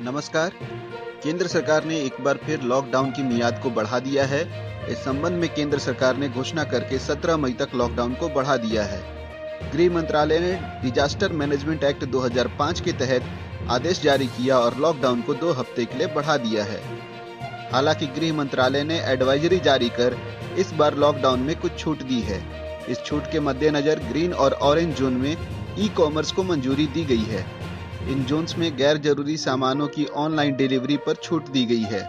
नमस्कार। केंद्र सरकार ने एक बार फिर लॉकडाउन की मियाद को बढ़ा दिया है। इस संबंध में केंद्र सरकार ने घोषणा करके 17 मई तक लॉकडाउन को बढ़ा दिया है। गृह मंत्रालय ने डिजास्टर मैनेजमेंट एक्ट 2005 के तहत आदेश जारी किया और लॉकडाउन को 2 हफ्ते के लिए बढ़ा दिया है। हालांकि गृह मंत्रालय ने एडवाइजरी जारी कर इस बार लॉकडाउन में कुछ छूट दी है। इस छूट के मद्देनजर ग्रीन और ऑरेंज जोन में ई कॉमर्स को मंजूरी दी गई है। इन जोन्स में गैर जरूरी सामानों की ऑनलाइन डिलीवरी पर छूट दी गई है।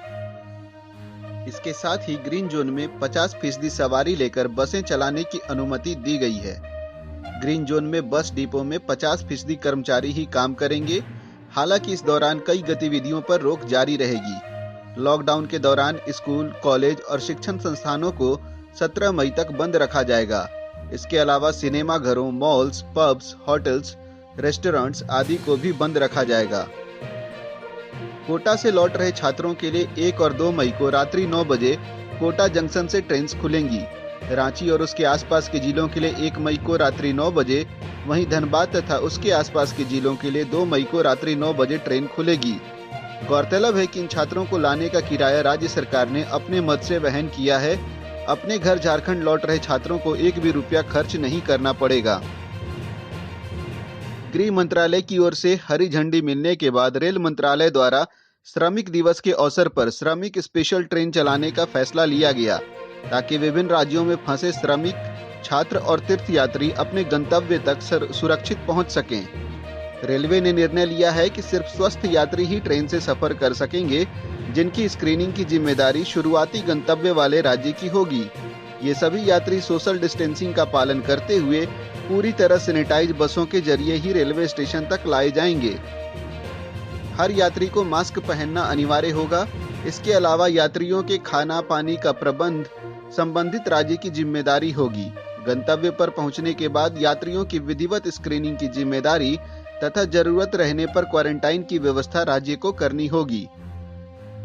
इसके साथ ही ग्रीन जोन में 50% सवारी लेकर बसें चलाने की अनुमति दी गई है। ग्रीन जोन में बस डिपो में 50% कर्मचारी ही काम करेंगे। हालांकि इस दौरान कई गतिविधियों पर रोक जारी रहेगी। लॉकडाउन के दौरान स्कूल, कॉलेज और शिक्षण संस्थानों को 17 मई तक बंद रखा जाएगा। इसके अलावा सिनेमा घरों, मॉल्स, पब्स, होटल्स, रेस्टोरेंट्स आदि को भी बंद रखा जाएगा। कोटा से लौट रहे छात्रों के लिए 1 और 2 मई को रात्रि 9 बजे कोटा जंक्शन से ट्रेन खुलेंगी। रांची और उसके आसपास के जिलों के लिए 1 मई को रात्रि 9 बजे, वहीं धनबाद तथा उसके आसपास के जिलों के लिए 2 मई को रात्रि 9 बजे ट्रेन खुलेगी। गौरतलब है कि इन छात्रों को लाने का किराया राज्य सरकार ने अपने मद से वहन किया है। अपने घर झारखंड लौट रहे छात्रों को 1 भी रुपया खर्च नहीं करना पड़ेगा। गृह मंत्रालय की ओर से हरी झंडी मिलने के बाद रेल मंत्रालय द्वारा श्रमिक दिवस के अवसर पर श्रमिक स्पेशल ट्रेन चलाने का फैसला लिया गया, ताकि विभिन्न राज्यों में फंसे श्रमिक, छात्र और तीर्थयात्री अपने गंतव्य तक सुरक्षित पहुंच सकें। रेलवे ने निर्णय लिया है कि सिर्फ स्वस्थ यात्री ही ट्रेन से सफर कर सकेंगे, जिनकी स्क्रीनिंग की जिम्मेदारी शुरुआती गंतव्य वाले राज्य की होगी। ये सभी यात्री सोशल डिस्टेंसिंग का पालन करते हुए पूरी तरह सैनिटाइज बसों के जरिए ही रेलवे स्टेशन तक लाए जाएंगे। हर यात्री को मास्क पहनना अनिवार्य होगा। इसके अलावा यात्रियों के खाना पानी का प्रबंध संबंधित राज्य की जिम्मेदारी होगी। गंतव्य पर पहुंचने के बाद यात्रियों की विधिवत स्क्रीनिंग की जिम्मेदारी तथा जरूरत रहने पर क्वारंटाइन की व्यवस्था राज्य को करनी होगी।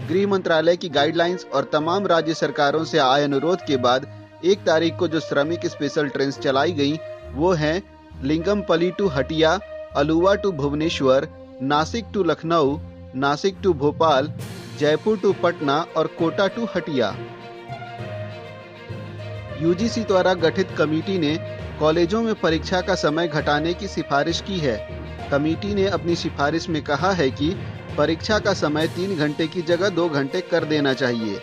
गृह मंत्रालय की गाइडलाइंस और तमाम राज्य सरकारों से आए अनुरोध के बाद 1 तारीख को जो श्रमिक स्पेशल ट्रेन चलाई गई वो हैं Lingampally to Hatia, Aluva to Bhubaneswar, Nashik to Lucknow, Nashik to Bhopal, Jaipur to Patna और कोटा टू हटिया। यूजीसी द्वारा गठित कमेटी ने कॉलेजों में परीक्षा का समय घटाने की सिफारिश की है। कमेटी ने अपनी सिफारिश में कहा है कि परीक्षा का समय 3 घंटे की जगह 2 घंटे कर देना चाहिए।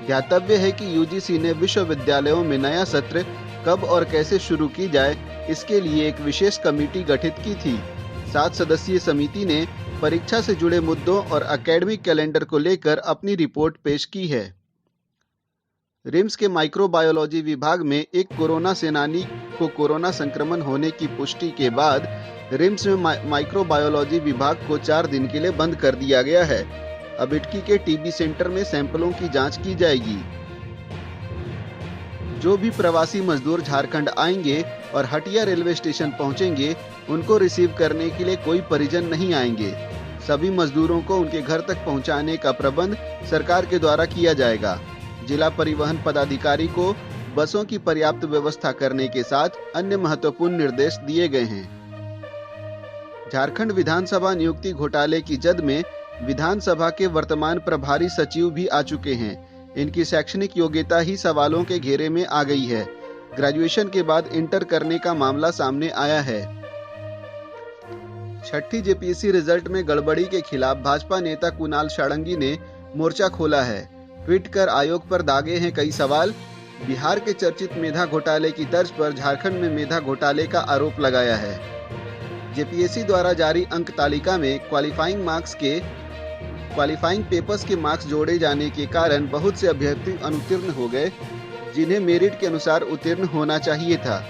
ध्यातव्य है कि यूजीसी ने विश्वविद्यालयों में नया सत्र कब और कैसे शुरू की जाए, इसके लिए एक विशेष कमेटी गठित की थी। 7 सदस्यीय समिति ने परीक्षा से जुड़े मुद्दों और एकेडमिक कैलेंडर को लेकर अपनी रिपोर्ट पेश की है। रिम्स के माइक्रोबायोलॉजी विभाग में एक कोरोना सेनानी को कोरोना संक्रमण होने की पुष्टि के बाद रिम्स में माइक्रोबायोलॉजी विभाग को 4 दिन के लिए बंद कर दिया गया है। अब इटकी के टीबी सेंटर में सैंपलों की जांच की जाएगी। जो भी प्रवासी मजदूर झारखंड आएंगे और हटिया रेलवे स्टेशन पहुंचेंगे, उनको रिसीव करने के लिए कोई परिजन नहीं आएंगे। सभी मजदूरों को उनके घर तक पहुंचाने का प्रबंध सरकार के द्वारा किया जाएगा। जिला परिवहन पदाधिकारी को बसों की पर्याप्त व्यवस्था करने के साथ अन्य महत्वपूर्ण निर्देश दिए गए हैं। झारखंड विधानसभा नियुक्ति घोटाले की जद में विधानसभा के वर्तमान प्रभारी सचिव भी आ चुके हैं। इनकी शैक्षणिक योग्यता ही सवालों के घेरे में आ गई है। ग्रेजुएशन के बाद इंटर करने का मामला सामने आया है। 6ठी जेपीएससी रिजल्ट में गड़बड़ी के खिलाफ भाजपा नेता कुणाल षडंगी ने मोर्चा खोला है। ट्वीट कर आयोग पर दागे हैं कई सवाल। बिहार के चर्चित मेधा घोटाले की तर्ज पर झारखंड में मेधा घोटाले का आरोप लगाया है। जेपीएससी द्वारा जारी अंक तालिका में क्वालिफाइंग पेपर्स के मार्क्स जोड़े जाने के कारण बहुत से अभ्यर्थी अनुत्तीर्ण हो गए, जिन्हें मेरिट के अनुसार उत्तीर्ण होना चाहिए था।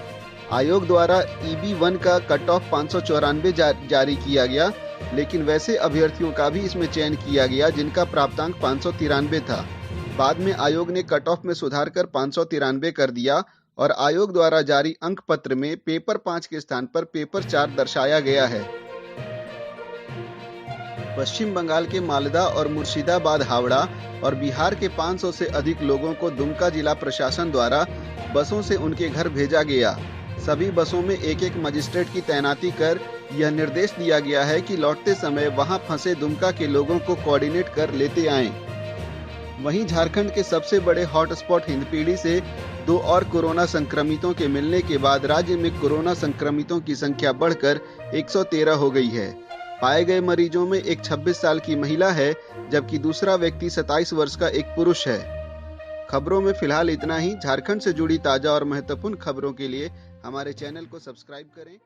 आयोग द्वारा EB1 का कट ऑफ 594 जारी किया गया, लेकिन वैसे अभ्यर्थियों का भी इसमें चयन किया गया जिनका प्राप्तांक 593 था। बाद में आयोग ने कट ऑफ में सुधार कर 593 कर दिया और आयोग द्वारा जारी अंक पत्र में पेपर 5 के स्थान पर पेपर 4 दर्शाया गया है। पश्चिम बंगाल के मालदा और मुर्शिदाबाद, हावड़ा और बिहार के 500 से अधिक लोगों को दुमका जिला प्रशासन द्वारा बसों से उनके घर भेजा गया। सभी बसों में एक एक मजिस्ट्रेट की तैनाती कर यह निर्देश दिया गया है कि लौटते समय वहां फंसे दुमका के लोगों को कोऑर्डिनेट कर लेते आएं। वहीं झारखंड के सबसे बड़े हॉटस्पॉट हिंदपीढ़ी से 2 और कोरोना संक्रमितों के मिलने के बाद राज्य में कोरोना संक्रमितों की संख्या बढ़कर 113 हो गई है। पाए गए मरीजों में एक 26 साल की महिला है, जबकि दूसरा व्यक्ति 27 वर्ष का एक पुरुष है। खबरों में फिलहाल इतना ही। झारखंड से जुड़ी ताजा और महत्वपूर्ण खबरों के लिए हमारे चैनल को सब्सक्राइब करें।